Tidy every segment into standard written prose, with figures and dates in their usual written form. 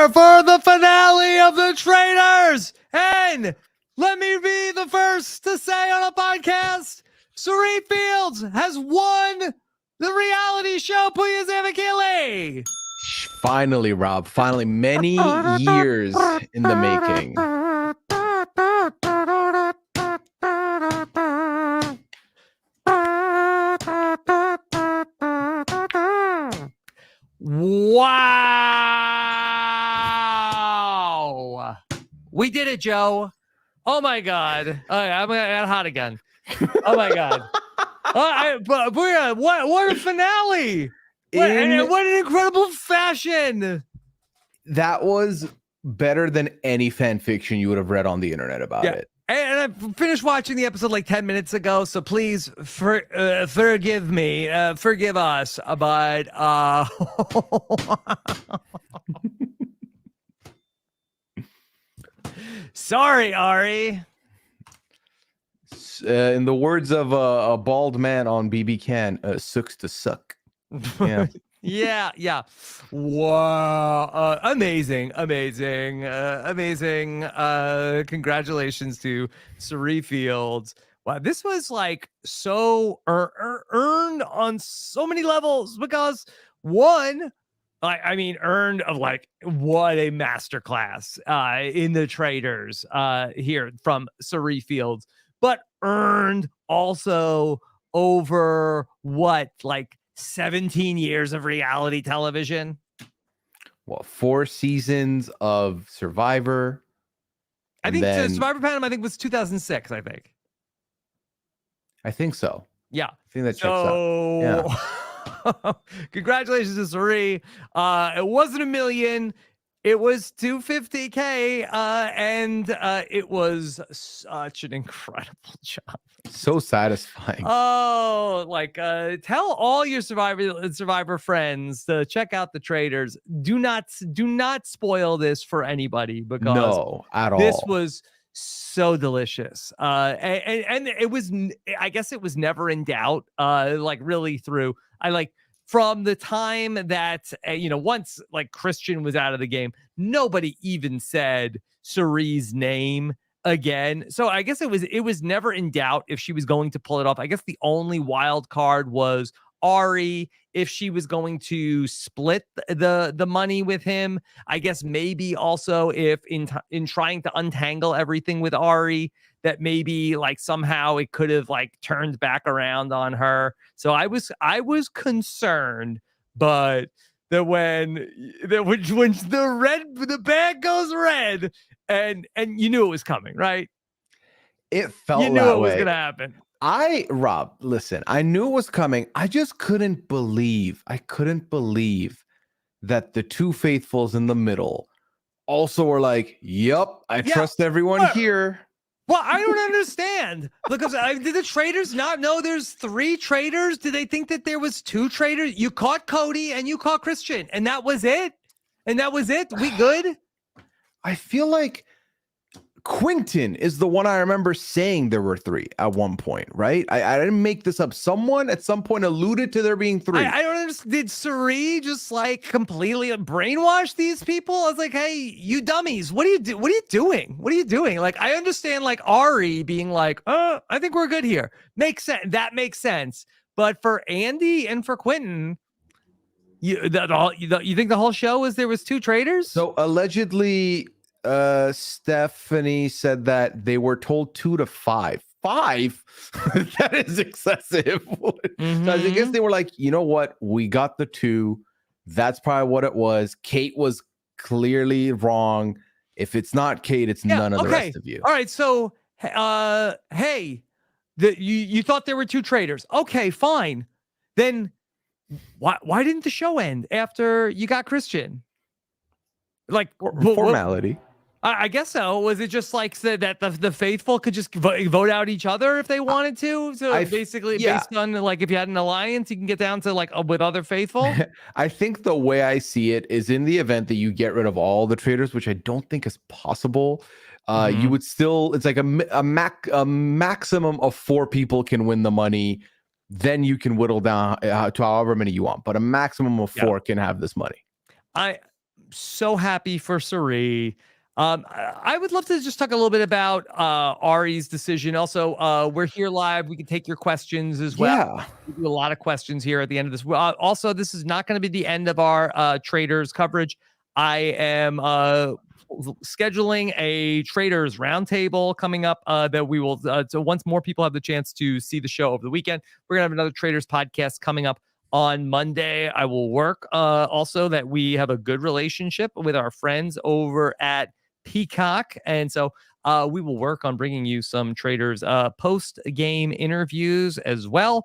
here for the finale of the Traitors. And let me be the first to say on a podcast, Arie Fields has won the reality show Pooya's Avakili. Finally, Rob. Finally, many years in the making. Wow. We did it, Joe. Oh, my God. I'm got hot again. Oh, my God. What a finale. What an incredible fashion. That was better than any fan fiction you would have read on the internet about it. And I finished watching the episode like 10 minutes ago, so please forgive me, forgive us, but sorry, Arie. In the words of a bald man on BB Can, sucks to suck. Yeah. Yeah. Wow. Amazing. Congratulations to Arie Fields. Wow. This was like so earned on so many levels because one, I mean, earned of like what a masterclass in the Traitors here from Arie Fields, but earned also over what, like 17 years of reality television. Well, 4 seasons of Survivor. I think Survivor Panama, I think, was 2006, I think so. Yeah. I think that checks out. Yeah. Congratulations to Arie. It wasn't $1 million. It was $250K, and it was such an incredible job. So satisfying. Oh, like tell all your Survivor friends to check out the Traitors. Do not spoil this for anybody because no, at all. This was so delicious. And it was, I guess it was never in doubt. Like really through. From the time that, once like Christian was out of the game, nobody even said Sarie's name again. So I guess it was never in doubt if she was going to pull it off. I guess the only wild card was Arie, if she was going to split the money with him. I guess maybe also if in trying to untangle everything with Arie, that maybe like somehow it could have like turned back around on her. So I was concerned, but that when the bag goes red and you knew it was coming, right? It felt you knew that it was way. gonna happen. Rob, listen, I knew it was coming. I just couldn't believe that the two faithfuls in the middle also were like, "Yup, I trust everyone here." Well, I don't understand because did the Traitors not know there's 3 traitors? Did they think that there was 2 traitors? You caught Cody and you caught Christian, and that was it. We good? I feel like Quentin is the one I remember saying there were 3 at one point, right? I didn't make this up. Someone at some point alluded to there being 3. I don't understand. Did Arie just like completely brainwash these people? I was like, hey, you dummies, what are you doing? Like, I understand like Arie being like, I think we're good here. Makes sense. That makes sense. But for Andy and for Quentin, you think the whole show was there was 2 traitors? So allegedly, Stephanie said that they were told 2 to 5. 5? That is excessive. Mm-hmm. So I guess they were like, you know what? We got the 2. That's probably what it was. Kate was clearly wrong. If it's not Kate, it's none of the rest of you. All right. So, hey, you thought there were 2 traitors. Okay, fine. Then why didn't the show end after you got Christian? Like formality. I guess so. Was it just like said that the faithful could just vote out each other if they wanted to? So basically, based on like if you had an alliance, you can get down to like with other faithful. I think the way I see it is in the event that you get rid of all the traitors, which I don't think is possible. You would still, it's like a maximum of 4 people can win the money. Then you can whittle down to however many you want, but a maximum of 4 can have this money. so happy for Arie. I would love to just talk a little bit about Arie's decision. Also, we're here live. We can take your questions as well. Yeah. We do a lot of questions here at the end of this. Also, this is not going to be the end of our Traitors coverage. I am scheduling a Traitors roundtable coming up that we will. So once more people have the chance to see the show over the weekend, we're going to have another Traitors podcast coming up on Monday. I will work also that we have a good relationship with our friends over at Peacock. And so we will work on bringing you some Traitors post-game interviews as well.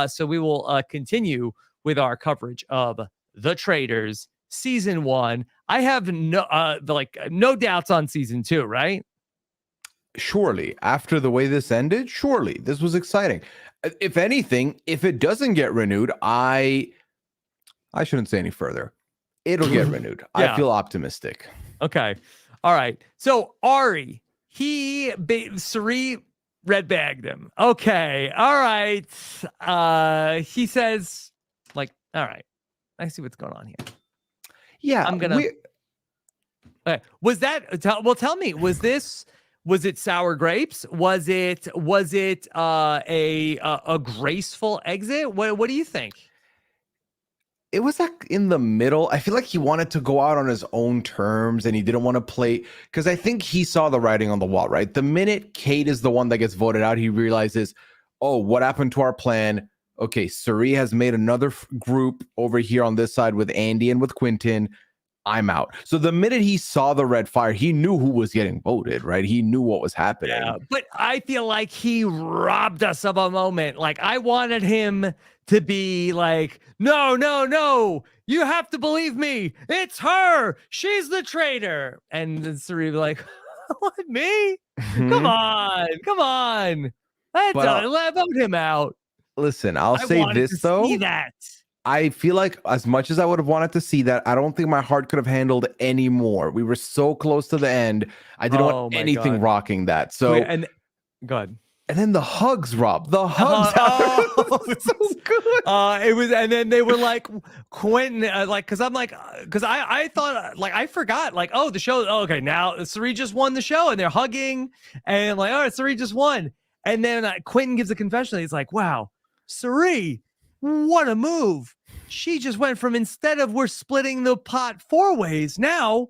So we will continue with our coverage of the Traitors season 1. I have no doubts on season 2, right? Surely, after the way this ended, surely this was exciting. If anything, if it doesn't get renewed, I shouldn't say any further. It'll get renewed. Yeah. I feel optimistic. Okay. All right. So Arie, Arie red bagged him. Okay. All right. He says, like, all right, I see what's going on here. Yeah. I'm gonna. Okay. Was that? Tell me. Was it sour grapes? Was it a graceful exit? What do you think? It was like in the middle. I feel like he wanted to go out on his own terms and he didn't want to play because I think he saw the writing on the wall, right? The minute Kate is the one that gets voted out, he realizes, oh, what happened to our plan? Okay, Arie has made another group over here on this side with Andy and with Quentin. I'm out. So the minute he saw the red fire, he knew who was getting voted, right? He knew what was happening. Yeah, but I feel like he robbed us of a moment. Like, I wanted him to be like, no, you have to believe me. It's her. She's the traitor. And then Arie be like, what, me? Come on. Let's vote him out. Listen, I'll say this though. See that. I feel like as much as I would have wanted to see that, I don't think my heart could have handled any more. We were so close to the end. I didn't want anything rocking that. So, go ahead. And then the hugs, Rob. The hugs. It was so good. It was, and then they were like, Quentin, because I thought, I forgot, the show. Oh, okay, now Arie just won the show, and they're hugging, and all right, Arie just won. And then Quentin gives a confession. He's like, wow, Arie, what a move. She just went from, instead of we're splitting the pot 4 ways, now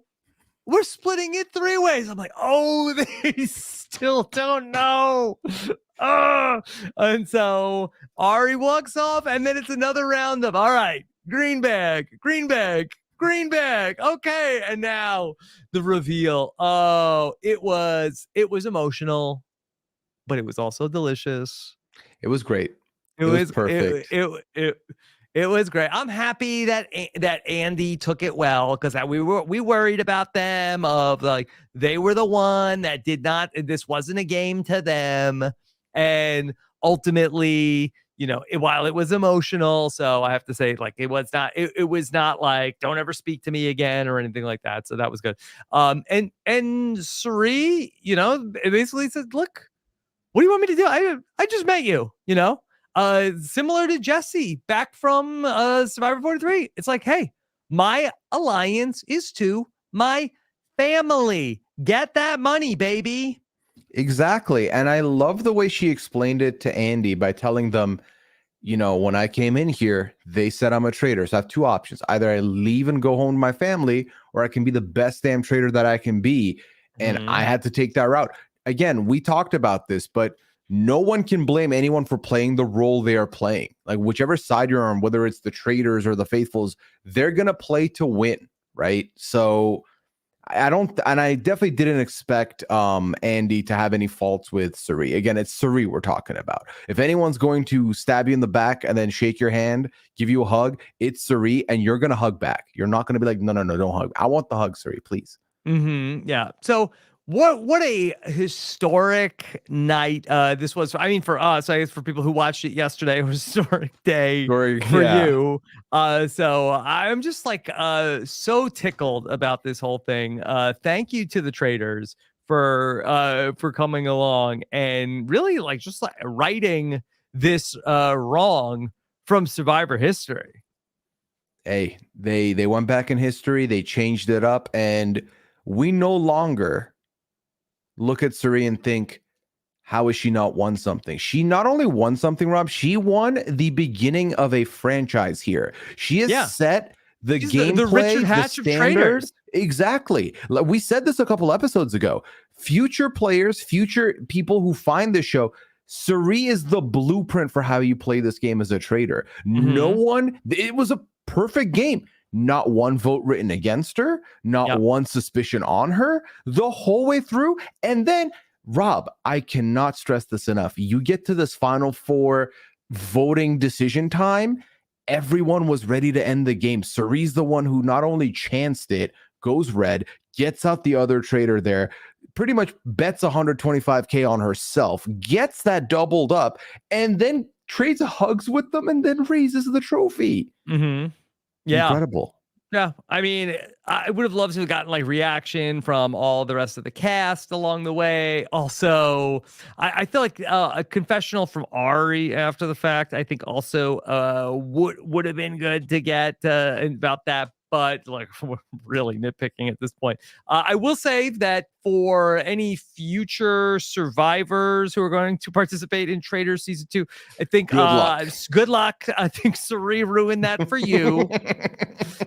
we're splitting it 3 ways. I'm like, oh, they still don't know. And so Arie walks off, and then it's another round of, all right, green bag. Okay. And now the reveal. Oh, it was emotional, but it was also delicious. It was great. It was perfect. It was great. I'm happy that Andy took it well, because we worried about them, of they were the one that did not. This wasn't a game to them, and ultimately, while it was emotional, so I have to say, it was not. It was not like, don't ever speak to me again or anything like that. So that was good. And Arie, it basically said, look, what do you want me to do? I just met you, similar to Jesse back from Survivor 43. It's like, hey, my alliance is to my family. Get that money, baby. Exactly. And I love the way she explained it to Andy by telling them, when I came in here, they said I'm a traitor. So I have 2 options. Either I leave and go home to my family, or I can be the best damn traitor that I can be. And I had to take that route. Again, we talked about this, but no one can blame anyone for playing the role they are playing. Like, whichever side you're on, whether it's the traitors or the faithfuls, they're going to play to win, right? So I definitely didn't expect Andy to have any faults with Arie. Again, it's Arie we're talking about. If anyone's going to stab you in the back and then shake your hand, give you a hug, it's Arie, and you're going to hug back. You're not going to be like, no, don't hug. I want the hug, Arie, please. Yeah. So what a historic night this was. I mean, for us, I guess for people who watched it yesterday, it was a historic day for you. So I'm just so tickled about this whole thing. Thank you to the Traitors for coming along and really righting this wrong from Survivor history. hey, they went back in history, they changed it up, and we no longer look at Suri and think, how has she not won something? She not only won something, Rob, she won the beginning of a franchise here. She has set the She's gameplay, the Richard the Hatch of standard. Traitors. Exactly. We said this a couple episodes ago. Future players, future people who find this show, Suri is the blueprint for how you play this game as a traitor. No one, it was a perfect game. Not one vote written against her, not one suspicion on her the whole way through. And then, Rob, I cannot stress this enough. You get to this final 4 voting decision time, everyone was ready to end the game. Suri's the one who not only chanced it, goes red, gets out the other traitor there, pretty much bets 125K on herself, gets that doubled up, and then trades hugs with them and then raises the trophy. Yeah. Incredible. Yeah, I mean, I would have loved to have gotten like reaction from all the rest of the cast along the way. Also, I feel like a confessional from Arie after the fact, I think also would have been good to get about that. But like, we're really nitpicking at this point. I will say that for any future survivors who are going to participate in Traitors Season 2, I think good luck. I think Suri ruined that for you.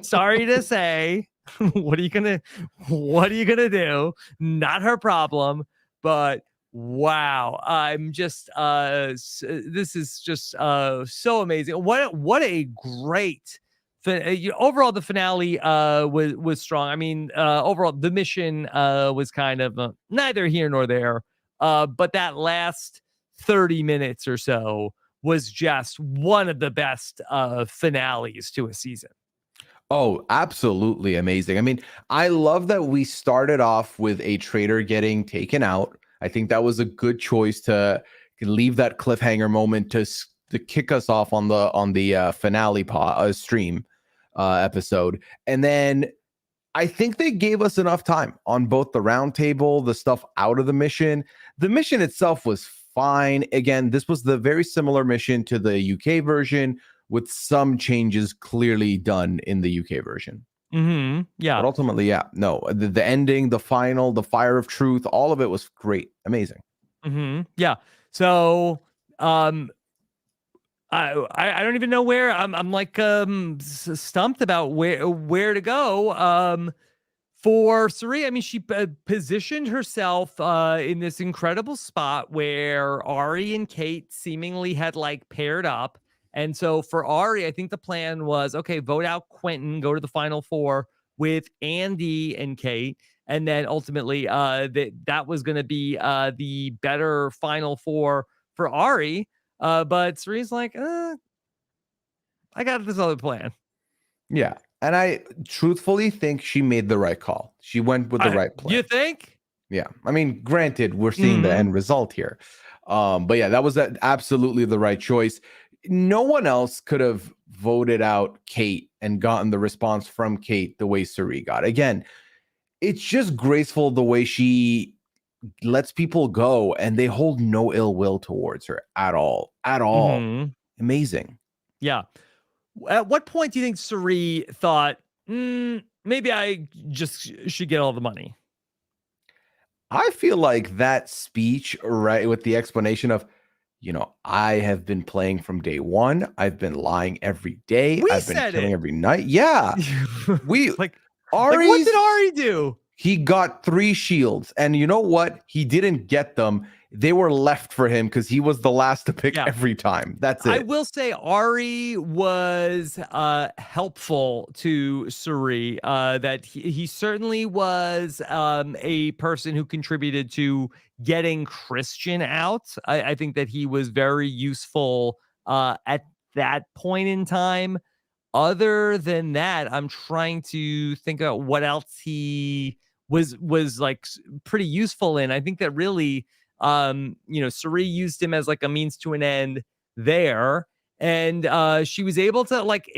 Sorry to say. What are you gonna do? Not her problem. But wow, I'm just this is just so amazing. What a great overall. The finale was strong. I mean, overall the mission was kind of neither here nor there, but that last 30 minutes or so was just one of the best finales to a season. Oh, absolutely amazing. I mean, I love that we started off with a traitor getting taken out. I think that was a good choice to leave that cliffhanger moment to kick us off on the finale stream episode. And then I think they gave us enough time on both the round table, the stuff out of the mission. The mission itself was fine. Again, this was the very similar mission to the UK version, with some changes clearly done in the UK version. Yeah. But ultimately, yeah, no, the ending, the final, the fire of truth, all of it was great. Amazing. Yeah. So, I don't even know where I'm like, stumped about where to go. For Suri, I mean, she positioned herself in this incredible spot where Arie and Kate seemingly had like paired up. And so for Arie, I think the plan was, okay, vote out Quentin, go to the final 4 with Andy and Kate. And then ultimately that was going to be the better final 4 for Arie. But Suri's like, I got this other plan. Yeah. And I truthfully think she made the right call. She went with the right plan. You think? Yeah. I mean, granted, we're seeing the end result here. But yeah, that was absolutely the right choice. No one else could have voted out Kate and gotten the response from Kate the way Suri got. Again, it's just graceful the way she lets people go and they hold no ill will towards her at all. Amazing. Yeah. At what point do you think Suri thought, maybe I just should get all the money? I feel like that speech, right, with the explanation of, I have been playing from day one. I've been lying every day. I've been killing every night. Yeah. Like what did Arie do? He got 3 shields. And you know what? He didn't get them. They were left for him because he was the last to pick every time. That's it. I will say Arie was helpful to Suri. That he certainly was a person who contributed to getting Christian out. I think that he was very useful at that point in time. Other than that, I'm trying to think about what else he was like pretty useful in. I think that really Suri used him as like a means to an end there, and she was able to like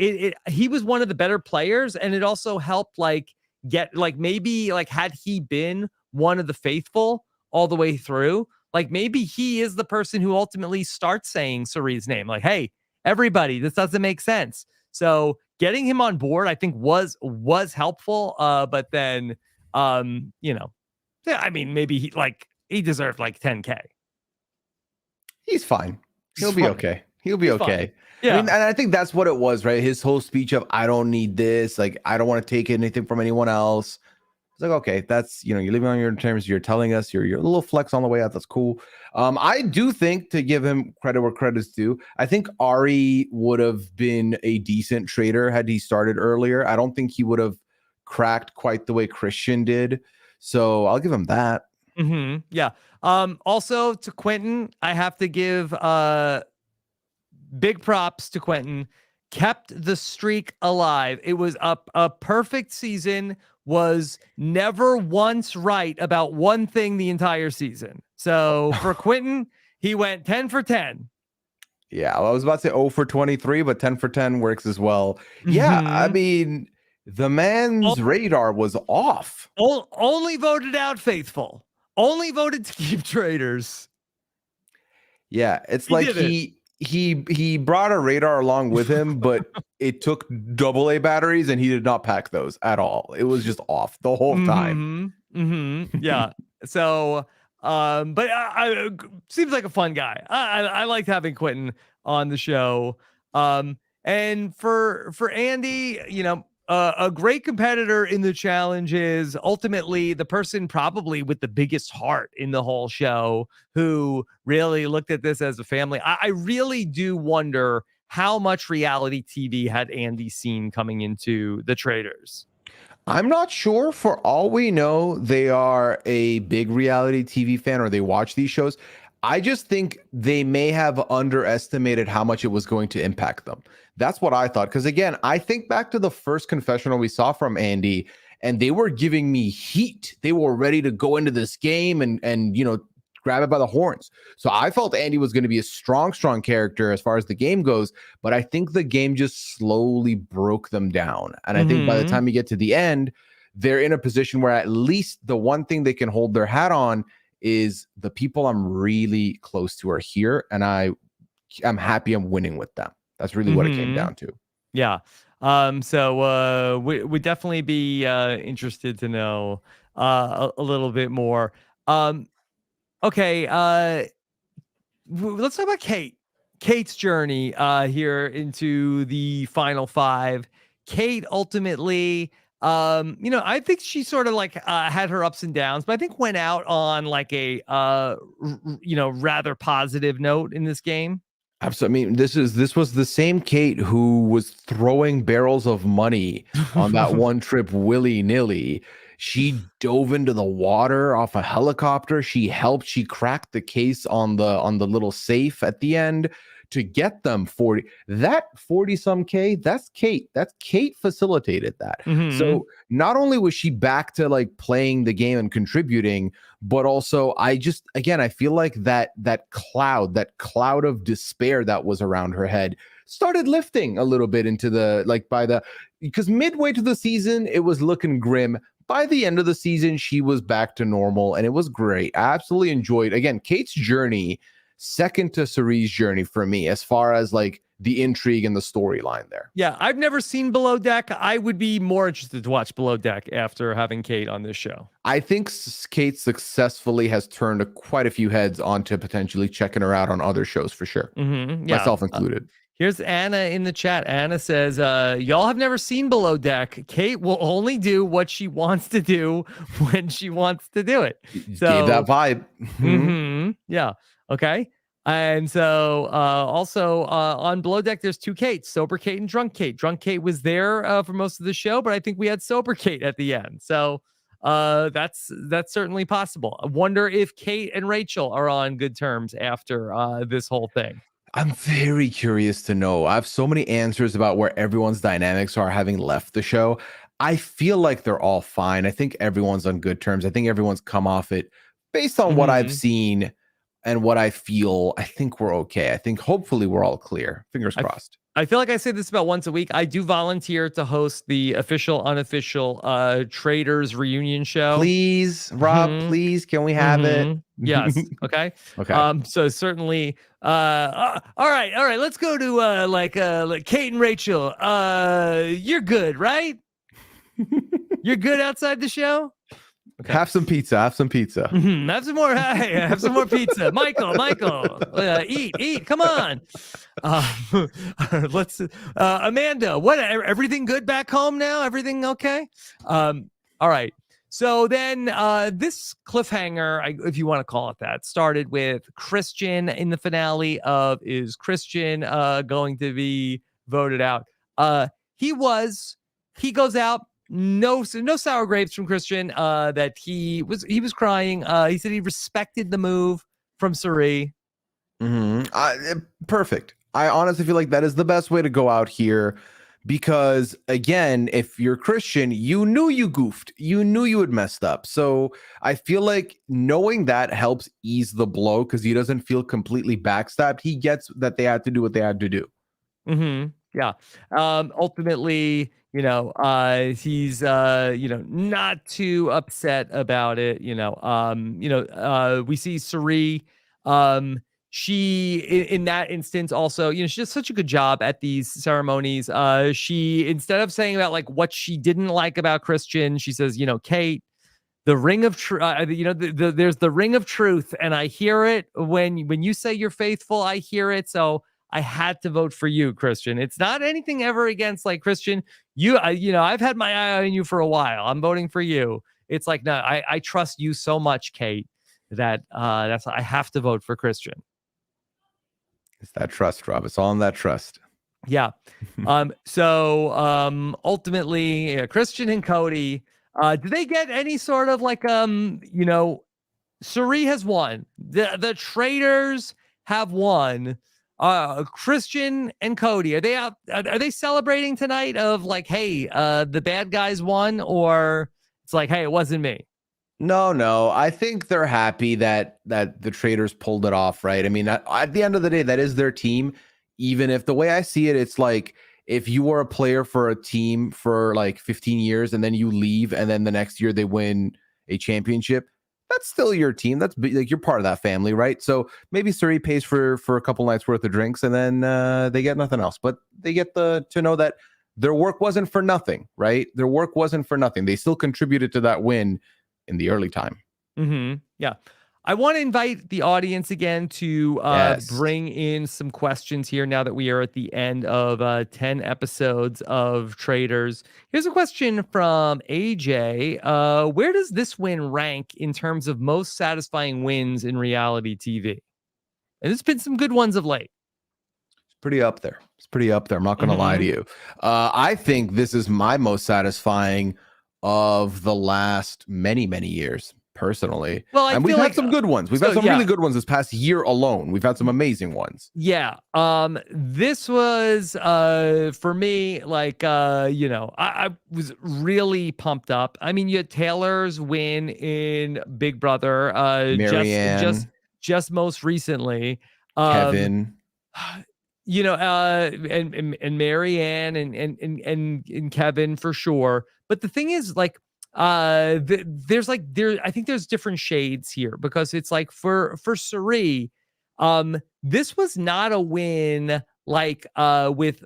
he was one of the better players, and it also helped like get like maybe like had he been one of the faithful all the way through, like maybe he is the person who ultimately starts saying Suri's name, like, hey, everybody, this doesn't make sense. So getting him on board, I think was helpful. But then, you know, yeah, I mean, maybe he deserved like 10K. He's fine. He'll be okay. He'll be He's okay. fine. Yeah. I mean, and I think that's what it was, right? His whole speech of I don't need this, like I don't want to take anything from anyone else. It's like, okay, that's, you know, you're living on your terms, you're telling us you're a little flex on the way out. That's cool. I do think, to give him credit where credit's due, I think Arie would have been a decent trader had he started earlier. I don't think he would have cracked quite the way Christian did. So I'll give him that. Yeah. Also to Quentin, I have to give big props to Quentin. Kept the streak alive. It was a perfect season, was never once right about one thing the entire season. So for Quentin, he went 10 for 10. Yeah, I was about to say 0 for 23, but 10 for 10 works as well. Yeah, I mean, the man's radar was off. Only voted out faithful. Only voted to keep Traitors. Yeah, it's like he brought a radar along with him, but it took AA batteries and he did not pack those at all. It was just off the whole time. Yeah. So, but seems like a fun guy. I liked having Quentin on the show. And for Andy, you know, a great competitor in the challenge is ultimately the person probably with the biggest heart in the whole show, who really looked at this as a family. I really do wonder how much reality TV had Andy seen coming into the Traitors. I'm not sure. For all we know, they are a big reality TV fan or they watch these shows. I just think they may have underestimated how much it was going to impact them. That's what I thought. Because again, I think back to the first confessional we saw from Andy, and they were giving me heat. They were ready to go into this game and you know, grab it by the horns. So I felt Andy was going to be a strong character as far as the game goes. But I think the game just slowly broke them down. And I think by the time you get to the end, they're in a position where at least the one thing they can hold their hat on is the people I'm really close to are here, and I'm happy I'm winning with them. That's really what it came down to. Yeah. So we'd definitely be interested to know a little bit more. Okay. Let's talk about Kate. Kate's journey here into the final five. Kate ultimately, you know, I think she sort of like had her ups and downs, but I think went out on like a you know, rather positive note in this game. Absolutely. I mean, this was the same Kate who was throwing barrels of money on that one trip willy-nilly. She dove into the water off a helicopter. She helped. She cracked the case on the little safe at the end to get them 40. That 40 some K, that's Kate. That's Kate facilitated that. So not only was she back to like playing the game and contributing, but also I feel like that cloud of despair that was around her head started lifting a little bit into because midway to the season, it was looking grim. By the end of the season, she was back to normal and it was great. I absolutely enjoyed, again, Kate's journey, second to Cerie's journey for me, as far as like the intrigue and the storyline there. Yeah, I've never seen Below Deck. I would be more interested to watch Below Deck after having Kate on this show. I think Kate successfully has turned quite a few heads onto potentially checking her out on other shows for sure. Myself included. Here's Anna in the chat. Anna says, y'all have never seen Below Deck. Kate will only do what she wants to do when she wants to do it. So, gave that vibe. Yeah. Okay. And so also on Below Deck, there's two Kates, Sober Kate and Drunk Kate. Drunk Kate was there for most of the show, but I think we had Sober Kate at the end. So that's certainly possible. I wonder if Kate and Rachel are on good terms after this whole thing. I'm very curious to know. I have so many answers about where everyone's dynamics are having left the show. I feel like they're all fine. I think everyone's on good terms. I think everyone's come off it based on what I've seen and what I feel. I think we're okay. I think hopefully we're all clear. Fingers crossed. I feel like I say this about once a week. I do volunteer to host the official, unofficial Traitors reunion show. Please, Rob, please, can we have it? Yes. Okay. Okay. So certainly. All right. Let's go to like Kate and Rachel. You're good, right? You're good outside the show. Okay. Have some pizza. Have some pizza. Have some more. Hey, have some more pizza, Michael. Eat. Come on. Let's. Amanda, what? Everything good back home now? Everything okay? All right. So then this cliffhanger, if you want to call it that, started with Christian in the finale of is Christian going to be voted out? He goes out. No sour grapes from Christian. That he was crying. He said he respected the move from Arie. Perfect. I honestly feel like that is the best way to go out here. Because again, if you're Christian, you knew you goofed. You knew you had messed up. So I feel like knowing that helps ease the blow because he doesn't feel completely backstabbed. He gets that they had to do what they had to do. Yeah. Ultimately, he's not too upset about it. We see Arie. She in that instance also, she does such a good job at these ceremonies. She, instead of saying about like what she didn't like about Christian, she says, Kate, the ring of truth, there's the ring of truth, and I hear it when you say you're faithful. I hear it, so I had to vote for you, Christian. It's not anything ever against like Christian. I've had my eye on you for a while. I'm voting for you. It's like, no, I trust you so much, Kate, that that's I have to vote for Christian. It's that trust, Rob. It's all in that trust. Yeah. So ultimately, Christian and Cody, do they get any sort of like Arie has won. The Traitors have won. Christian and Cody, are they out? Are they celebrating tonight of like, hey, the bad guys won, or it's like, hey, it wasn't me? No. I think they're happy that the Traitors pulled it off, right? I mean, at the end of the day, that is their team. Even if the way I see it, it's like if you were a player for a team for like 15 years and then you leave and then the next year they win a championship, that's still your team. That's like you're part of that family, right? So maybe Arie pays for a couple nights worth of drinks and then they get nothing else, but they get to know that their work wasn't for nothing, right? Their work wasn't for nothing. They still contributed to that win in the early time. Yeah. I want to invite the audience again to bring in some questions here now that we are at the end of 10 episodes of Traitors. Here's a question from AJ. Where does this win rank in terms of most satisfying wins in reality TV? And there's been some good ones of late. It's pretty up there. I'm not going to lie to you. I think this is my most satisfying of the last many, many years. Personally, and we've had some good ones. We've had some really good ones this past year alone. We've had some amazing ones. Yeah. This was for me like I was really pumped up. I mean, you had Taylor's win in Big Brother, Marianne, just most recently, Kevin, and Marianne and Kevin for sure. But the thing is, like, I think there's different shades here because it's like for Arie, this was not a win like with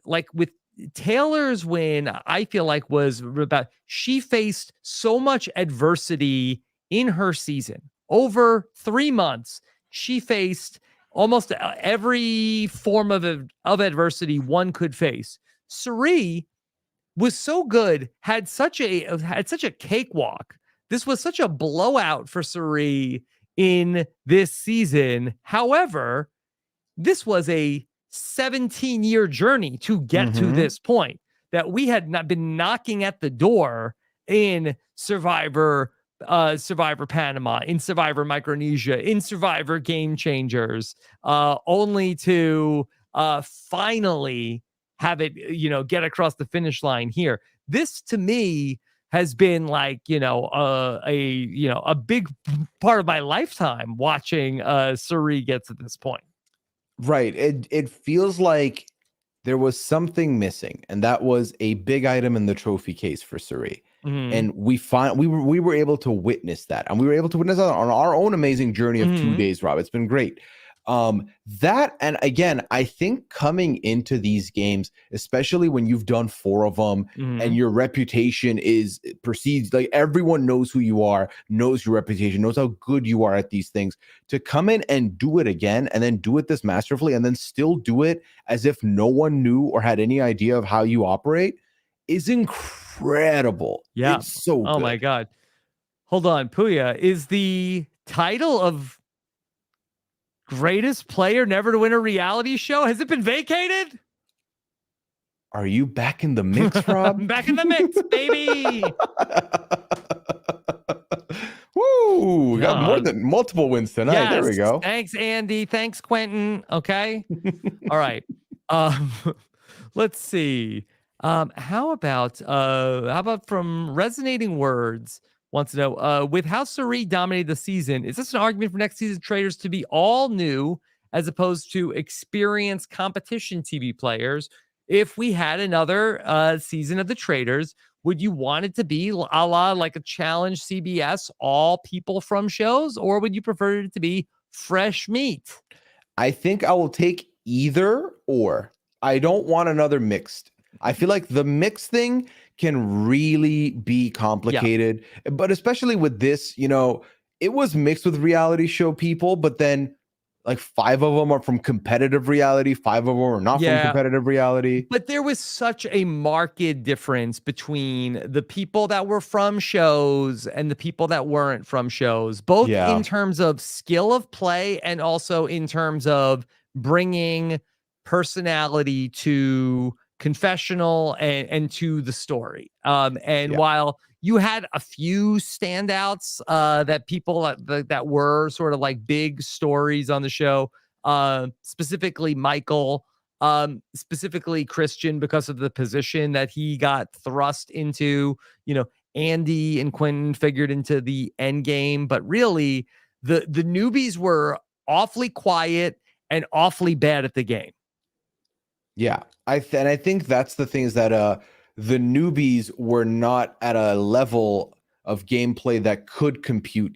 Taylor's win. I feel like was about she faced so much adversity in her season over 3 months. She faced almost every form of adversity one could face. Arie was so good, had such a cakewalk. This was such a blowout for Arie in this season. However, this was a 17-year journey to get to this point that we had not been knocking at the door in Survivor Panama, in Survivor Micronesia, in Survivor Game Changers, only to finally have it, get across the finish line here. This to me has been like, a big part of my lifetime watching Arie get to this point. Right. It feels like there was something missing, and that was a big item in the trophy case for Arie. Mm-hmm. And we were able to witness that, and we were able to witness that on our own amazing journey of 2 days, Rob. It's been great. That, and again, I think coming into these games, especially when you've done 4 of them and your reputation is perceived, like everyone knows who you are, knows your reputation, knows how good you are at these things, to come in and do it again, and then do it this masterfully, and then still do it as if no one knew or had any idea of how you operate, is incredible. Yeah. It's so good. Oh my God. Hold on. Pooya, is the title of greatest player never to win a reality show, has it been vacated? Are you back in the mix, Rob? I'm back in the mix, baby. Woo! We got more than multiple wins tonight. Yes. There we go. Thanks, Andy. Thanks, Quentin. Okay. All right. Let's see. How about from Resonating Words wants to know, with how Arie dominated the season, is this an argument for next season Traitors to be all new as opposed to experienced competition TV players? If we had another season of the Traitors, would you want it to be a la like a challenge CBS, all people from shows, or would you prefer it to be fresh meat? I think I will take either or. I don't want another mixed. I feel like the mixed thing can really be complicated, but especially with this, you know, it was mixed with reality show people, but then like 5 of them are from competitive reality, 5 of them are not from competitive reality. But there was such a marked difference between the people that were from shows and the people that weren't from shows, both in terms of skill of play and also in terms of bringing personality to confessional and to the story. While you had a few standouts that people that were sort of like big stories on the show, specifically Michael, specifically Christian, because of the position that he got thrust into. You know, Andy and Quentin figured into the end game, but really the newbies were awfully quiet and awfully bad at the game. Yeah, I think that's the thing, is that the newbies were not at a level of gameplay that could compete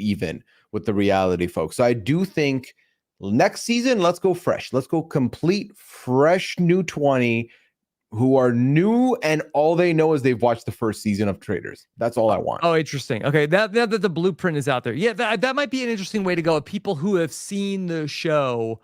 even with the reality folks. So I do think next season, let's go fresh. Let's go complete fresh new 20 who are new, and all they know is they've watched the first season of Traitors. That's all I want. Oh, interesting. Okay, that the blueprint is out there. Yeah, that might be an interesting way to go. People who have seen the show.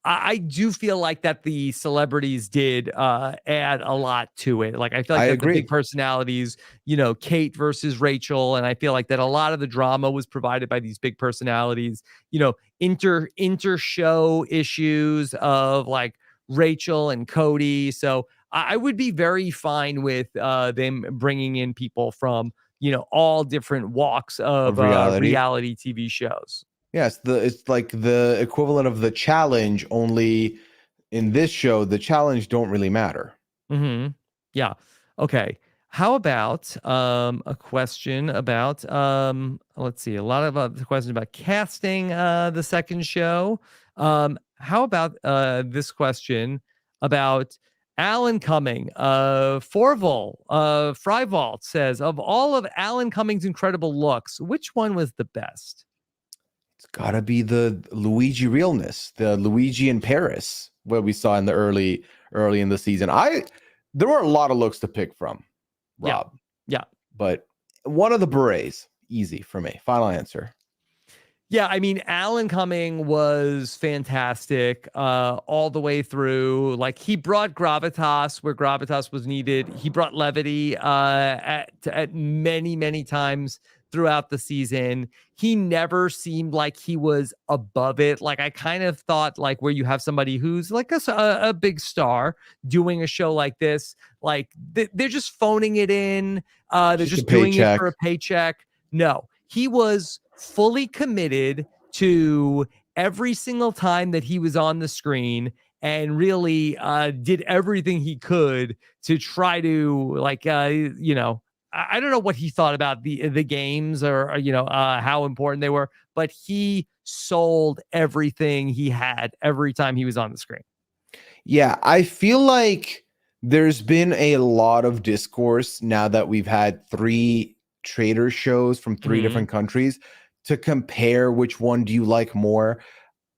I do feel like that the celebrities did add a lot to it. Like I feel like the big personalities, you know, Kate versus Rachel, and I feel like that a lot of the drama was provided by these big personalities. You know, inter show issues of like Rachel and Cody. So I would be very fine with them bringing in people from, you know, all different walks of reality TV shows. Yes, it's like the equivalent of the challenge, only in this show, the challenge don't really matter. Mm-hmm. Yeah. Okay. How about a question about let's see, a lot of the questions about casting the second show. How about this question about Alan Cumming? Freivault says, of all of Alan Cumming's incredible looks, which one was the best? It's gotta be the Luigi realness, the Luigi in Paris, what we saw in the early in the season. There were a lot of looks to pick from, Rob. Yeah. But one of the berets, easy for me. Final answer. Yeah, I mean, Alan Cumming was fantastic all the way through. Like, he brought gravitas where gravitas was needed. He brought levity at many, many times throughout the season. He never seemed like he was above it. Like, I kind of thought, like, where you have somebody who's like a big star doing a show like this, like they're just phoning it in. They're just doing it for a paycheck. No, he was fully committed to every single time that he was on the screen, and really did everything he could to try to, like, you know, I don't know what he thought about the games or you know, how important they were, but he sold everything he had every time he was on the screen. Yeah, I feel like there's been a lot of discourse now that we've had 3 trader shows from 3 different countries to compare which one do you like more.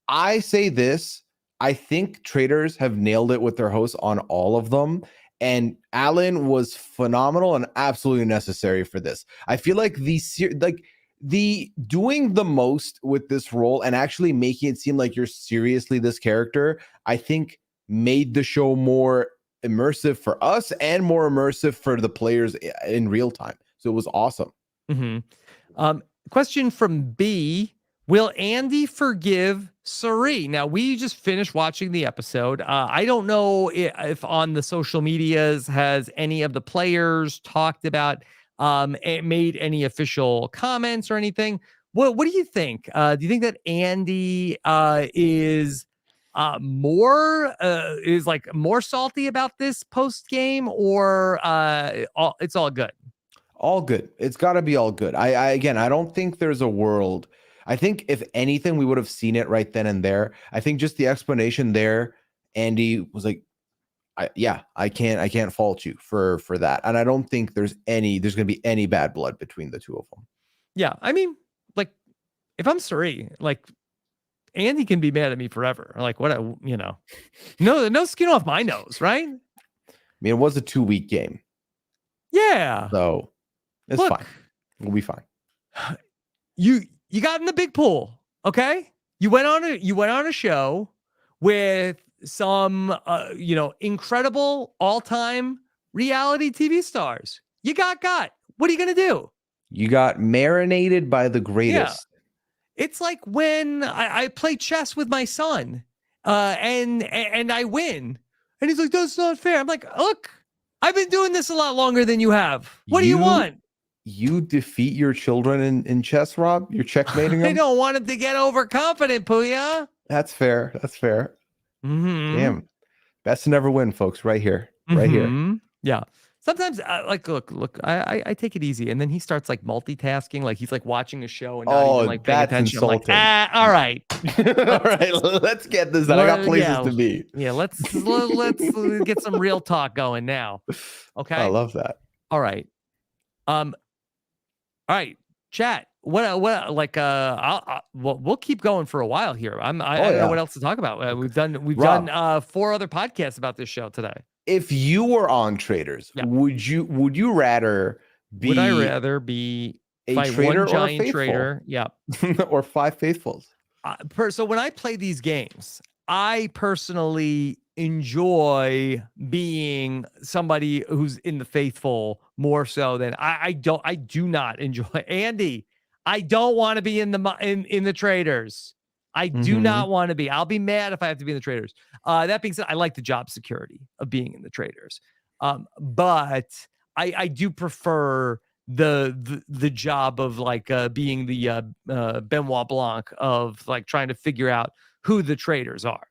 I say this, I think traders have nailed it with their hosts on all of them. And Alan was phenomenal and absolutely necessary for this. I feel like the doing the most with this role and actually making it seem like you're seriously this character, I think made the show more immersive for us and more immersive for the players in real time. So it was awesome. Question from B. Will Andy forgive Suri? Now, we just finished watching the episode. I don't know if on the social medias has any of the players talked about, made any official comments or anything. What do you think? Do you think that Andy is more salty about this post game, or it's all good? All good. It's got to be all good. I again, I don't think there's a world. I think if anything, we would have seen it right then and there. I think just the explanation there, Andy was like, I can't fault you for that. And I don't think there's going to be any bad blood between the two of them. Yeah, I mean, like, if I'm Suri, like, Andy can be mad at me forever. Like, no skin off my nose, right? I mean, it was a 2-week game. Yeah. So it's fine. We'll be fine. You got in the big pool, okay? You went on a show with some incredible all-time reality TV stars. You got. What are you gonna do? You got marinated by the greatest. Yeah. It's like when I play chess with my son, and I win, and he's like, "That's not fair." I'm like, "Look, I've been doing this a lot longer than you have. What do you want?" You defeat your children in chess, Rob? You're checkmating them? I don't want him to get overconfident, Pooya. That's fair. Damn. Best to never win, folks. Right here. Yeah. Sometimes, look, I take it easy. And then he starts like multitasking. Like he's like watching a show and not even like paying attention. Insulting. I'm like, all right. All right. Let's get this done. I got places to be. Yeah. Let's get some real talk going now. Okay. I love that. All right. All right, chat. We'll keep going for a while here. I don't know what else to talk about. We've done 4 other podcasts about this show today. If you were on Traders, would you rather be? Would I rather be a trader one giant trader? Yeah, or 5 faithfuls. So when I play these games, I personally enjoy being somebody who's in the faithful more so than I do not enjoy Andy. I don't want to be in the traders. I do not want to be. I'll be mad if I have to be in the traders. That being said, I like the job security of being in the traders. But I do prefer the job of like being the Benoit Blanc of like trying to figure out who the traders are.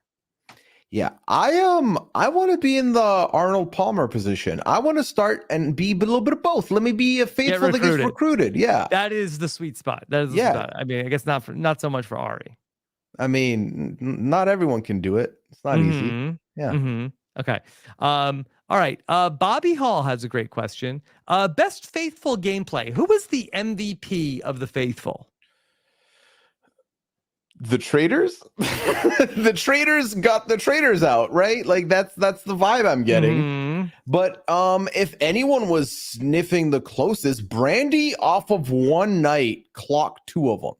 Yeah, I want to be in the Arnold Palmer position. I want to start and be a little bit of both. Let me be a faithful that gets recruited. Yeah, that is the sweet spot. That is the spot. I mean, I guess not so much for Arie. I mean, not everyone can do it. It's not easy. Yeah. Okay. All right. Bobby Hall has a great question. Best faithful gameplay. Who was the MVP of the faithful? The traders. The traders got the traders out, right? Like that's the vibe I'm getting. But if anyone was sniffing the closest, Brandy off of one night clocked 2 of them.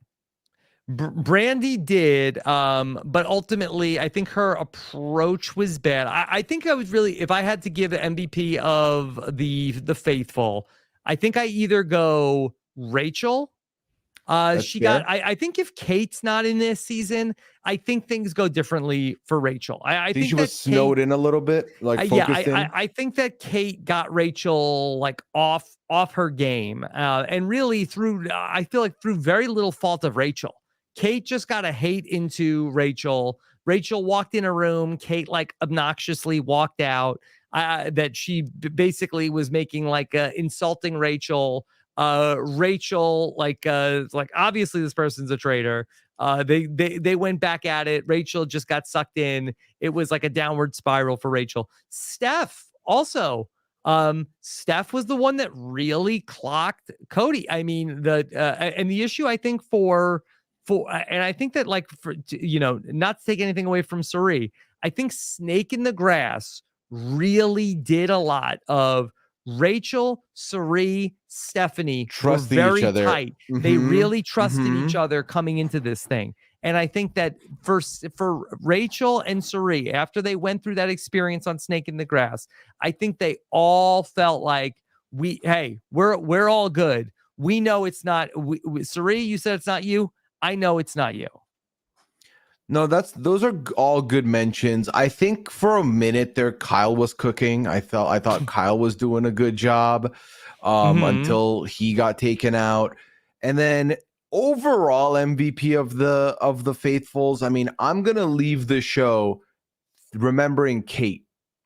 Brandy did, but ultimately I think her approach was bad. I think I was really, if I had to give the MVP of the faithful, I think I either go Rachel. I think if Kate's not in this season, I think things go differently for Rachel. I think she was snowed in a little bit, like focusing. I think that Kate got Rachel like off her game, and really I feel like through very little fault of Rachel. Kate just got a hate into Rachel. Rachel walked in a room. Kate like obnoxiously walked out. That she basically was making like insulting Rachel. Rachel, like obviously this person's a traitor. They went back at it. Rachel just got sucked in. It was like a downward spiral for Rachel. Steph also. Steph was the one that really clocked Cody. I mean, and the issue I think and I think that like for not to take anything away from Sari, I think Snake in the Grass really did a lot of Rachel, Sari, Stephanie trusting were very each other. tight. They really trusted each other coming into this thing. And I think that for Rachel and Sari, after they went through that experience on Snake in the Grass, I think they all felt like we're all good. We know it's not Sari, you said it's not you. I know it's not you. No, those are all good mentions. I think for a minute there, Kyle was cooking. I thought Kyle was doing a good job until he got taken out. And then overall MVP of the Faithfuls, I mean, I'm gonna leave the show remembering Kate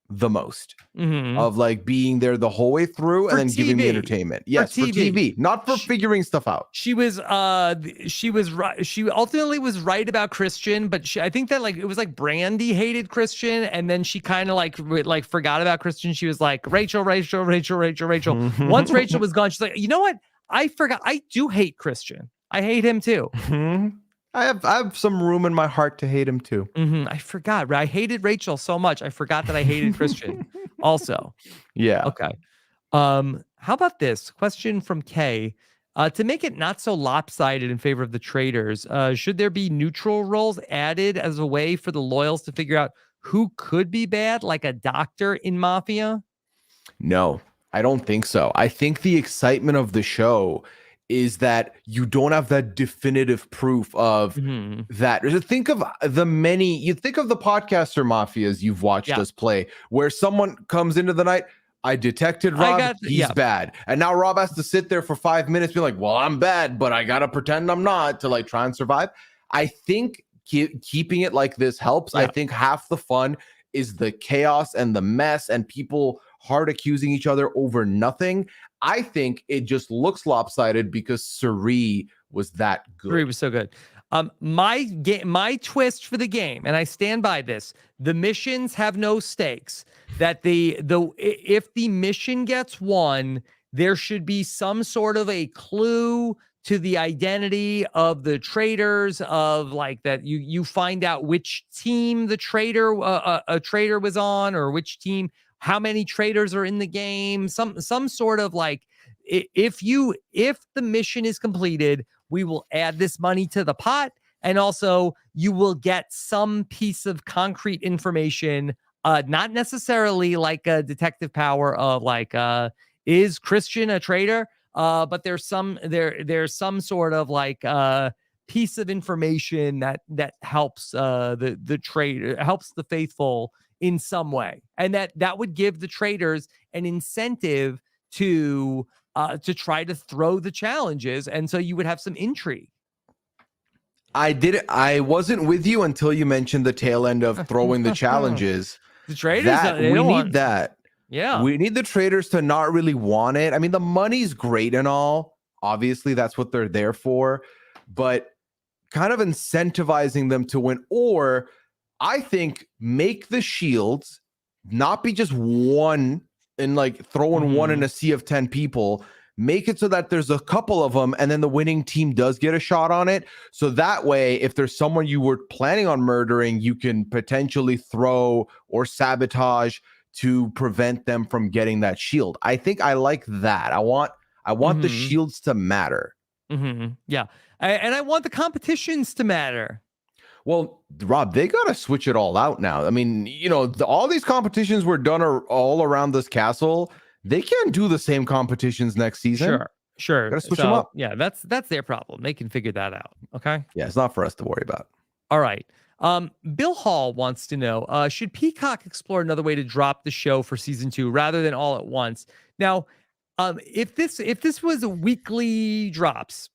the most of like being there the whole way through and then giving me entertainment. Yes, for TV, not for figuring stuff out. She was right. She ultimately was right about Christian, but I think that like it was like Brandy hated Christian, and then she kind of like forgot about Christian. She was like Rachel. Once Rachel was gone, she's like, you know what? I forgot. I do hate Christian. I hate him too. I have some room in my heart to hate him too. I forgot. I hated Rachel so much. I forgot that I hated Christian also. Yeah. Okay. How about this question from Kay? To make it not so lopsided in favor of the traitors, should there be neutral roles added as a way for the loyals to figure out who could be bad, like a doctor in Mafia? No, I don't think so. I think the excitement of the show is that you don't have that definitive proof of that. Think of you think of the podcaster mafias you've watched us play, where someone comes into the night, I detected Rob, he's bad. And now Rob has to sit there for 5 minutes, be like, well, I'm bad, but I got to pretend I'm not to like try and survive. I think keeping it like this helps. I think half the fun is the chaos and the mess and people hard accusing each other over nothing. I think it just looks lopsided because Sari was that good. Sari was so good. My twist for the game, and I stand by this: the missions have no stakes. That if the mission gets won, there should be some sort of a clue to the identity of the traitors, of like that you find out which team the a traitor was on, or which team, how many traitors are in the game, some sort of like, if the mission is completed, we will add this money to the pot, and also you will get some piece of concrete information, not necessarily like a detective power of like is Christian a traitor, but there's some sort of like piece of information that helps the traitor, helps the faithful in some way, and that would give the traitors an incentive to try to throw the challenges, and so you would have some intrigue. I wasn't with you until you mentioned the tail end of throwing the challenges. The traitors, we need that. Yeah, we need the traitors to not really want it. I mean, the money's great and all. Obviously, that's what they're there for, but kind of incentivizing them to win, or I think make the shields not be just one and like throwing one in a sea of 10 people. Make it so that there's a couple of them and then the winning team does get a shot on it. So that way, if there's someone you were planning on murdering, you can potentially throw or sabotage to prevent them from getting that shield. I think I like that. I want the shields to matter. Yeah. And I want the competitions to matter. Well, Rob, they got to switch it all out now. I mean, all these competitions were done all around this castle. They can't do the same competitions next season. Sure. Got to switch them up. Yeah, that's their problem. They can figure that out. Okay. Yeah, it's not for us to worry about. All right. Bill Hall wants to know, should Peacock explore another way to drop the show for season 2 rather than all at once? Now, if this was a weekly drops,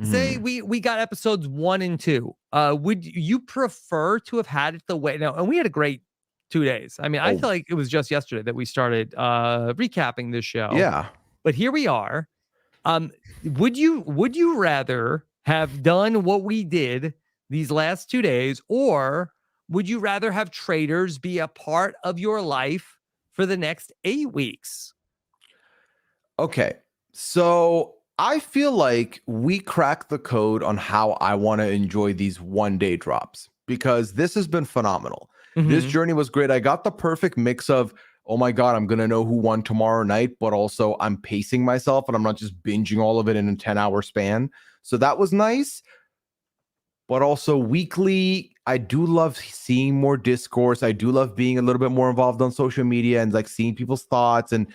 say we got episodes 1 and 2, would you prefer to have had it the way now? And we had a great 2 days. I mean, I feel like it was just yesterday that we started recapping this show. Yeah. But here we are. Would you rather have done what we did these last 2 days, or would you rather have Traitors be a part of your life for the next 8 weeks? Okay. So I feel like we cracked the code on how I want to enjoy these 1 day drops, because this has been phenomenal. This journey was great. I got the perfect mix of, oh my God, I'm going to know who won tomorrow night, but also I'm pacing myself and I'm not just binging all of it in a 10-hour span. So that was nice. But also weekly, I do love seeing more discourse. I do love being a little bit more involved on social media and like seeing people's thoughts and,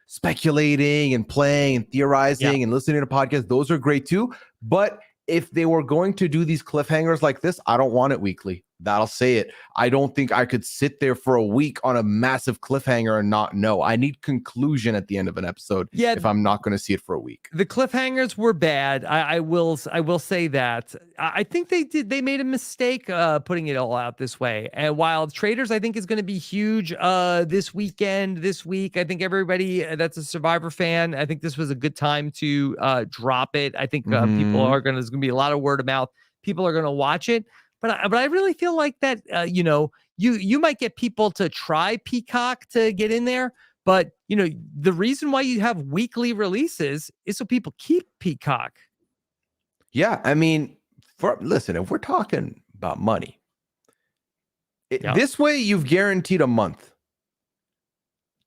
speculating and playing and theorizing and listening to podcasts. Those are great too. But if they were going to do these cliffhangers like this, I don't want it weekly. That'll say it. I don't think I could sit there for a week on a massive cliffhanger and not know. I need conclusion at the end of an episode if I'm not going to see it for a week. The cliffhangers were bad. I will say that. I think they made a mistake putting it all out this way. And while Traitors, I think, is going to be huge this week, I think everybody that's a Survivor fan, I think this was a good time to drop it. I think people are there's going to be a lot of word of mouth. People are going to watch it. But I really feel like that, you might get people to try Peacock to get in there. But, the reason why you have weekly releases is so people keep Peacock. Yeah. I mean, listen, if we're talking about money, this way you've guaranteed a month.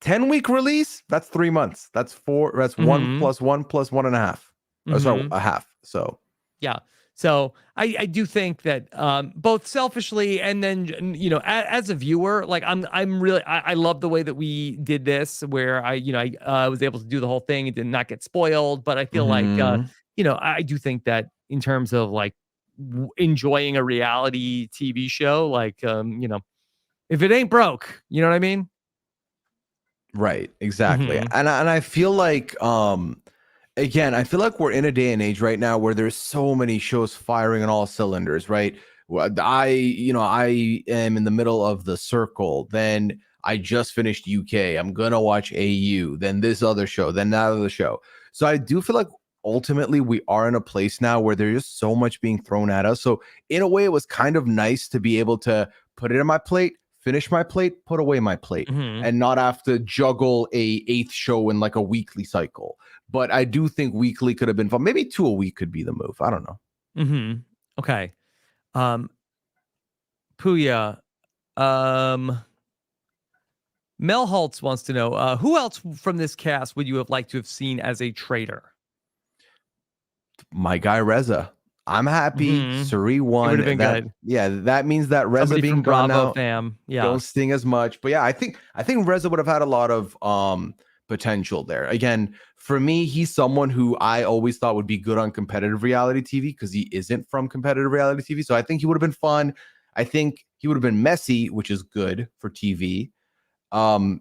10-week release, that's 3 months. That's 4. That's 1 plus 1 plus 1.5. Sorry, a half. So, yeah. So I do think that both selfishly and then, as a viewer, like I'm really, I love the way that we did this, where I was able to do the whole thing and did not get spoiled. But I feel like, I do think that in terms of like enjoying a reality TV show, like, if it ain't broke, you know what I mean? Right. Exactly. And I feel like, again, I feel like we're in a day and age right now where there's so many shows firing on all cylinders, right? I am in the middle of The Circle. Then I just finished UK. I'm going to watch AU, then this other show, then that other show. So I do feel like ultimately we are in a place now where there's just so much being thrown at us. So in a way, it was kind of nice to be able to put it on my plate, finish my plate, put away my plate, and not have to juggle a 8th show in like a weekly cycle. But I do think weekly could have been fun. Maybe 2 a week could be the move. I don't know. Okay. Pooya, Mel Holtz wants to know, who else from this cast would you have liked to have seen as a traitor? My guy Reza. I'm happy. Suri won. It would have been good. Yeah, that means that Reza Somebody being from gone Bravo now fam. Yeah. don't sting as much. But yeah, I think Reza would have had a lot of potential there. Again, for me, he's someone who I always thought would be good on competitive reality TV because he isn't from competitive reality TV. So I think he would have been fun. I think he would have been messy, which is good for TV. It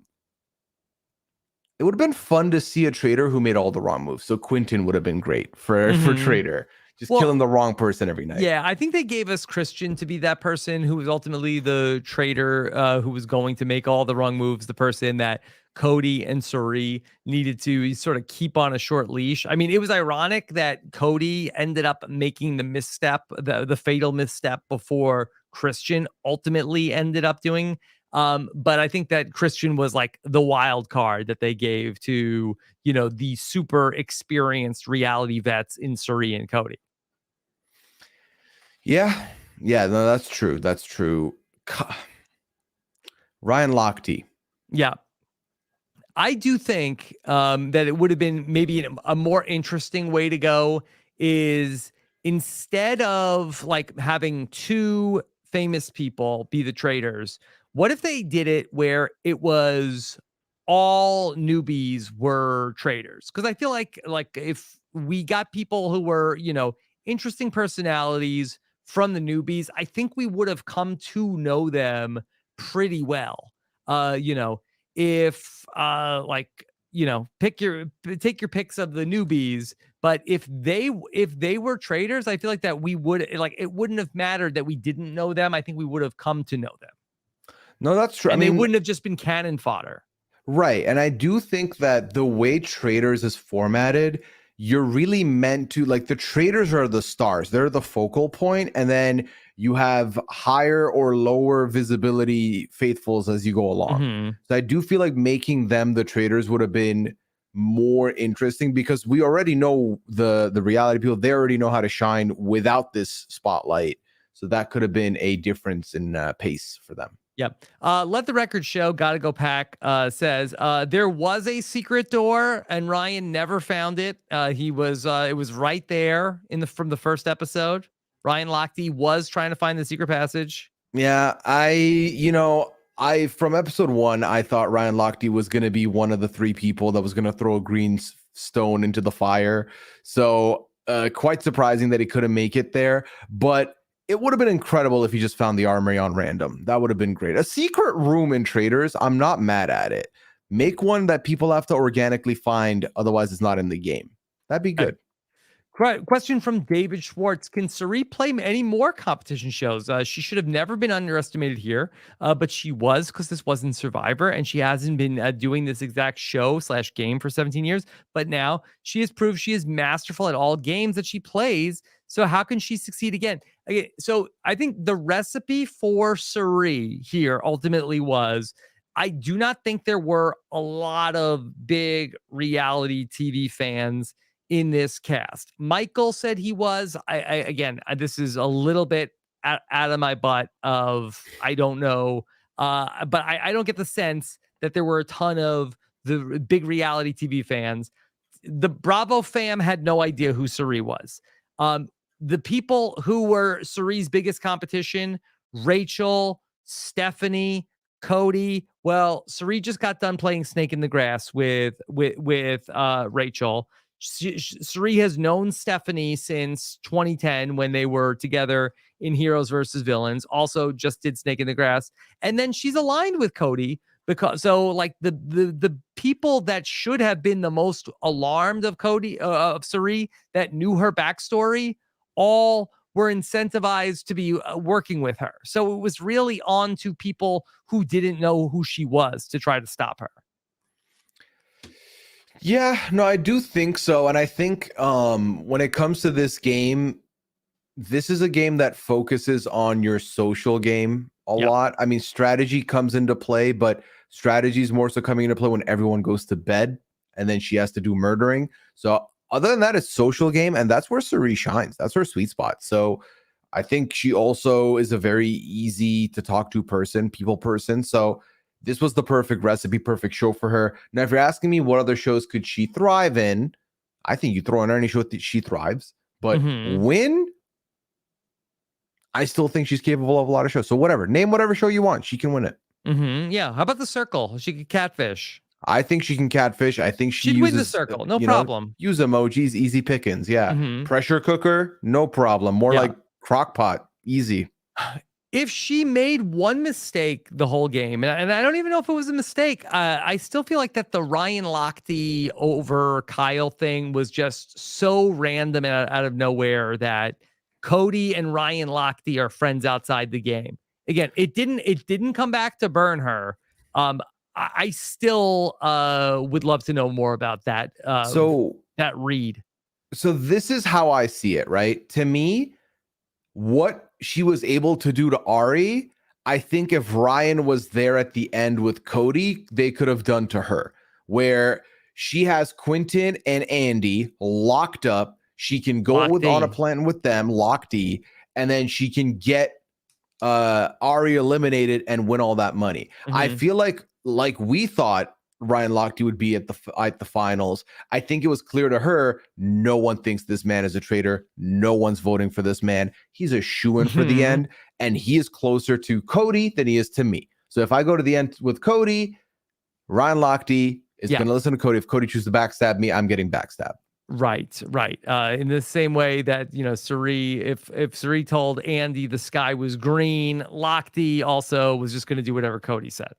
would have been fun to see a traitor who made all the wrong moves. So Quentin would have been great for traitor. Just killing the wrong person every night. Yeah, I think they gave us Christian to be that person who was ultimately the traitor, who was going to make all the wrong moves, the person that Cody and Suri needed to sort of keep on a short leash. I mean, it was ironic that Cody ended up making the misstep, the fatal misstep before Christian ultimately ended up doing. But I think that Christian was like the wild card that they gave to, the super experienced reality vets in Suri and Cody. Yeah, no, that's true. That's true. Ryan Lochte. Yeah. I do think that it would have been maybe a more interesting way to go is instead of like having 2 famous people be the traitors, what if they did it where it was all newbies were traitors? Because I feel like if we got people who were, interesting personalities from the newbies, I think we would have come to know them pretty well. If take your picks of the newbies, but if they were traitors, I feel like that we would it wouldn't have mattered that we didn't know them. I think we would have come to know them. No, that's true. And they wouldn't have just been cannon fodder. Right. And I do think that the way Traitors is formatted, you're really meant to, like, the traders are the stars. They're the focal point, and then you have higher or lower visibility faithfuls as you go along. Mm-hmm. So I do feel like making them the traders would have been more interesting, because we already know the reality people. They already know how to shine without this spotlight. So that could have been a difference in pace for them. Yep. Let the record show, gotta go pack, says there was a secret door and Ryan never found it. It was right there from the first episode. Ryan Lochte was trying to find the secret passage. Yeah, from episode 1, I thought Ryan Lochte was going to be one of the 3 people that was going to throw a green stone into the fire. So quite surprising that he couldn't make it there. But it would have been incredible if he just found the armory on random. That would have been great. A secret room in Traitors, I'm not mad at it. Make one that people have to organically find, otherwise it's not in the game. That'd be good. Question from David Schwartz. Can Arie play any more competition shows? She should have never been underestimated here, but she was, because this wasn't Survivor, and she hasn't been doing this exact show/game for 17 years. But now she has proved she is masterful at all games that she plays. So how can she succeed again? Okay, so I think the recipe for Arie here ultimately was, I do not think there were a lot of big reality TV fans in this cast. Michael said he was. Again, this is a little bit out of my butt of, I don't know, but I don't get the sense that there were a ton of the big reality TV fans. The Bravo fam had no idea who Arie was. The people who were Arie's biggest competition, Rachel, Stephanie, Cody. Well, Arie just got done playing Snake in the Grass with Rachel. Arie has known Stephanie since 2010 when they were together in Heroes versus Villains. Also just did Snake in the Grass. And then she's aligned with Cody, because like the people that should have been the most alarmed of Arie, that knew her backstory, all were incentivized to be working with her. So it was really on to people who didn't know who she was to try to stop her. Yeah, no, I do think so. And I think when it comes to this game, this is a game that focuses on your social game a lot. I mean, strategy comes into play, but strategy is more so coming into play when everyone goes to bed and then she has to do murdering. So other than that, it's social game, and that's where Arie shines. That's her sweet spot. So I think she also is a very easy to talk to people person. So this was the perfect recipe, perfect show for her. Now, if you're asking me what other shows could she thrive in, I think you throw in any show that she thrives. But win, I still think she's capable of a lot of shows. So whatever, name whatever show you want, she can win it. Yeah. How about The Circle? She could catfish. I think she can catfish. I think she'd win The Circle, no problem. Use emojis, easy pickings. Yeah. Pressure cooker, no problem. More like crock pot, easy. If she made one mistake the whole game, and I don't even know if it was a mistake, I still feel like that the Ryan Lochte over Kyle thing was just so random and out of nowhere that Cody and Ryan Lochte are friends outside the game. Again, it didn't come back to burn her. I still would love to know more about that. That read. So this is how I see it, right? To me, what she was able to do to Arie, I think if Ryan was there at the end with Cody, they could have done to her, where she has Quentin and Andy locked up. She can go on a plan with them, Lochte, and then she can get Arie eliminated and win all that money. I feel like we thought Ryan Lochte would be at the finals. I think it was clear to her, no one thinks this man is a traitor. No one's voting for this man. He's a shoo-in for the end, and he is closer to Cody than he is to me. So if I go to the end with Cody, Ryan Lochte is going to listen to Cody. If Cody chooses to backstab me, I'm getting backstabbed. Right. In the same way that, Arie, if Arie told Andy the sky was green, Lochte also was just going to do whatever Cody said.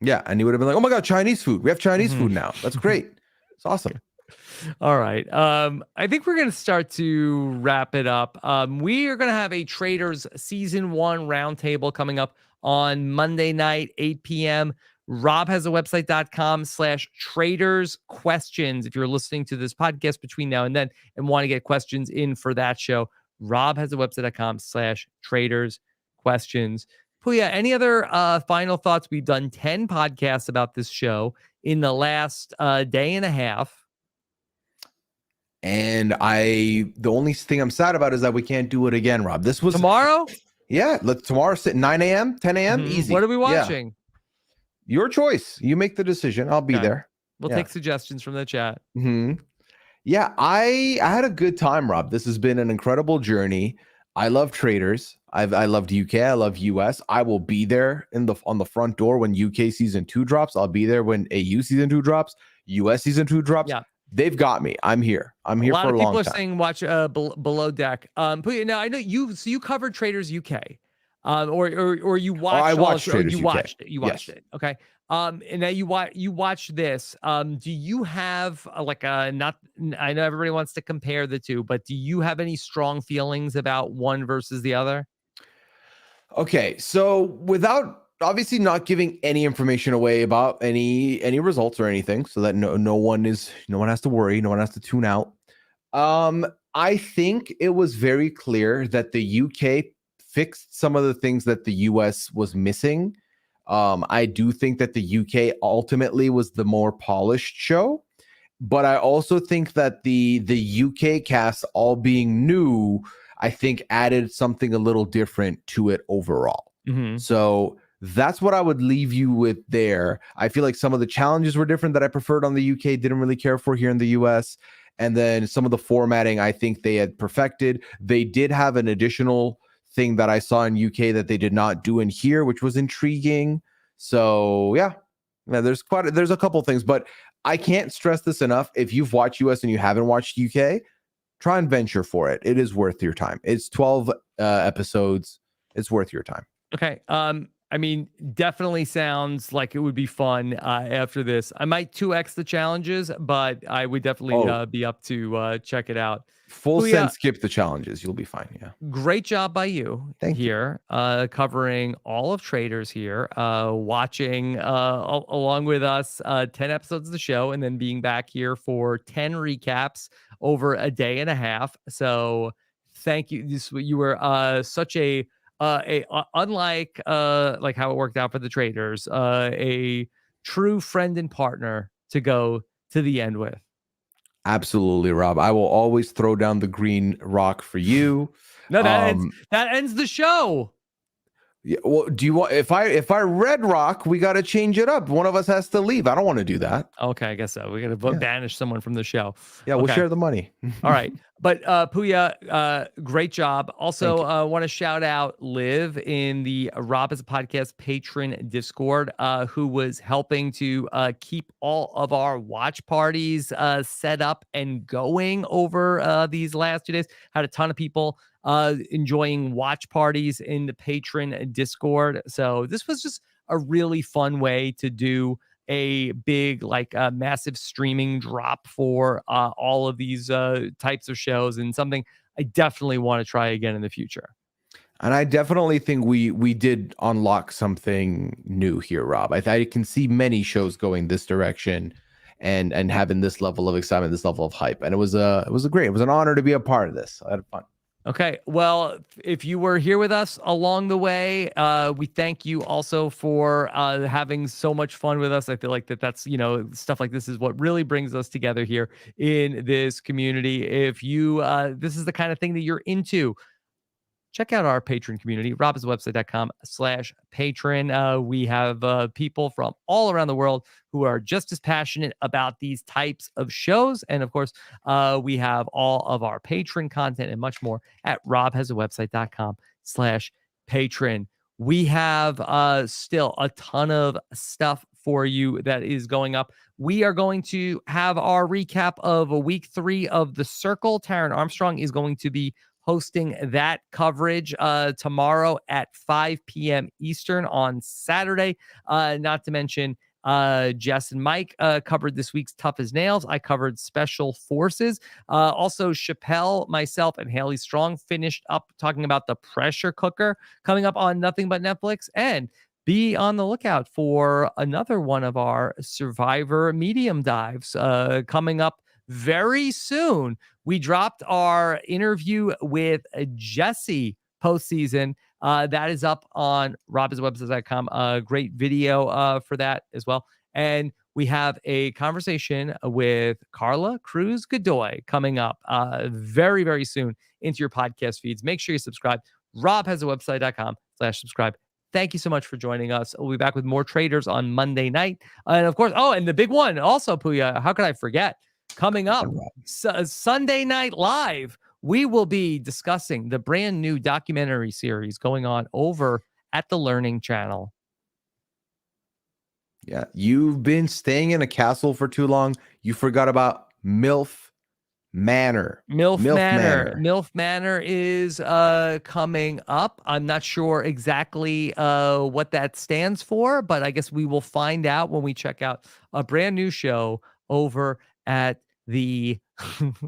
Yeah, and he would have been like, "Oh my God, Chinese food! We have Chinese food now. That's great. It's awesome." All right. I think we're going to start to wrap it up. We are going to have a Traitors Season 1 roundtable coming up on Monday night, 8 p.m. Rob has a website.com/Traitors questions. If you're listening to this podcast between now and then and want to get questions in for that show, Rob has a website.com/Traitors questions. Pooya, any other final thoughts? We've done 10 podcasts about this show in the last day and a half. And the only thing I'm sad about is that we can't do it again, Rob. This was tomorrow. Yeah, tomorrow at 9 a.m., 10 a.m. Easy. What are we watching? Yeah. Your choice. You make the decision. I'll be there. We'll take suggestions from the chat. Yeah, I had a good time, Rob. This has been an incredible journey. I love Traitors. I loved UK. I love US. I will be there on the front door when UK season 2 drops. I'll be there when AU season 2 drops. US season 2 drops. Yeah. They've got me. I'm here. I'm here for a long time. A lot of people are saying watch Below Deck. But now I know you. So you covered Traitors UK, or you watched. I watched Traitors you UK. Watched it. You watched it. Okay. And now you watched this. Do you have not? I know everybody wants to compare the two, but do you have any strong feelings about one versus the other? Okay, so without obviously not giving any information away about any results or anything, so that no one has to worry, no one has to tune out. I think it was very clear that the UK fixed some of the things that the US was missing. I do think that the UK ultimately was the more polished show, but I also think that the UK cast all being new, I think added something a little different to it overall. So that's what I would leave you with there. I feel like some of the challenges were different that I preferred on the UK, didn't really care for here in the US. And then some of the formatting, I think they had perfected. They did have an additional thing that I saw in UK that they did not do in here, which was intriguing. So yeah, there's a couple things, but I can't stress this enough. If you've watched US and you haven't watched UK, try and venture for it. It is worth your time. It's 12 episodes. It's worth your time. Okay. I mean, definitely sounds like it would be fun after this. I might 2x the challenges, but I would definitely be up to check it out. Full send, skip the challenges. You'll be fine. Yeah. Great job by you. Thank you. Covering all of Traitors here, watching along with us 10 episodes of the show, and then being back here for 10 recaps over a day and a half. So thank you. You were such a unlike like how it worked out for the Traitors, a true friend and partner to go to the end with. Absolutely, Rob. I will always throw down the green rock for you. No, that ends the show. Yeah, well, do you want if I red rock, we got to change it up. One of us has to leave. I don't want to do that. Okay, I guess so. We're gonna banish someone from the show. Yeah, we'll share the money. All right, but Pooya, great job. Also, want to shout out Liv in the Rob as a Podcast patron Discord, who was helping to keep all of our watch parties set up and going over these last 2 days. Had a ton of people enjoying watch parties in the patron Discord. So this was just a really fun way to do a big, massive streaming drop for all of these types of shows, and something I definitely want to try again in the future. And I definitely think we did unlock something new here, Rob. I can see many shows going this direction and having this level of excitement, this level of hype. And it was an honor to be a part of this. I had fun. Okay, well, if you were here with us along the way, we thank you also for having so much fun with us. I feel like that's stuff like this is what really brings us together here in this community. If you this is the kind of thing that you're into, check out our patron community, robhasawebsite.com/patron. We have people from all around the world who are just as passionate about these types of shows. And of course, we have all of our patron content and much more at robhasawebsite.com/patron. We have still a ton of stuff for you that is going up. We are going to have our recap of week 3 of The Circle. Taryn Armstrong is going to be hosting that coverage tomorrow at 5 p.m. Eastern on Saturday. Not to mention, Jess and Mike covered this week's Tough as Nails. I covered Special Forces. Also, Chappelle, myself, and Haley Strong finished up talking about The Pressure Cooker coming up on Nothing But Netflix. And be on the lookout for another one of our Survivor medium dives coming up very soon. We dropped our interview with Jesse postseason. That is up on robhasawebsite.com. A great video for that as well. And we have a conversation with Carla Cruz Godoy coming up very, very soon into your podcast feeds. Make sure you subscribe. robhasawebsite.com/subscribe. Thank you so much for joining us. We'll be back with more Traitors on Monday night. And of course, and the big one also, Pooya, how could I forget? Coming up, Sunday Night Live, we will be discussing the brand new documentary series going on over at the Learning Channel. Yeah, you've been staying in a castle for too long. You forgot about MILF Manor. MILF Manor is coming up. I'm not sure exactly what that stands for, but I guess we will find out when we check out a brand new show over at the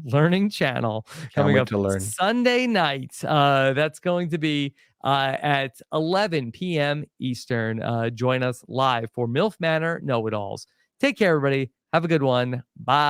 Learning Channel coming up Sunday night. That's going to be at 11 p.m. Eastern. Join us live for MILF Manor Know-It-Alls. Take care, everybody. Have a good one. Bye.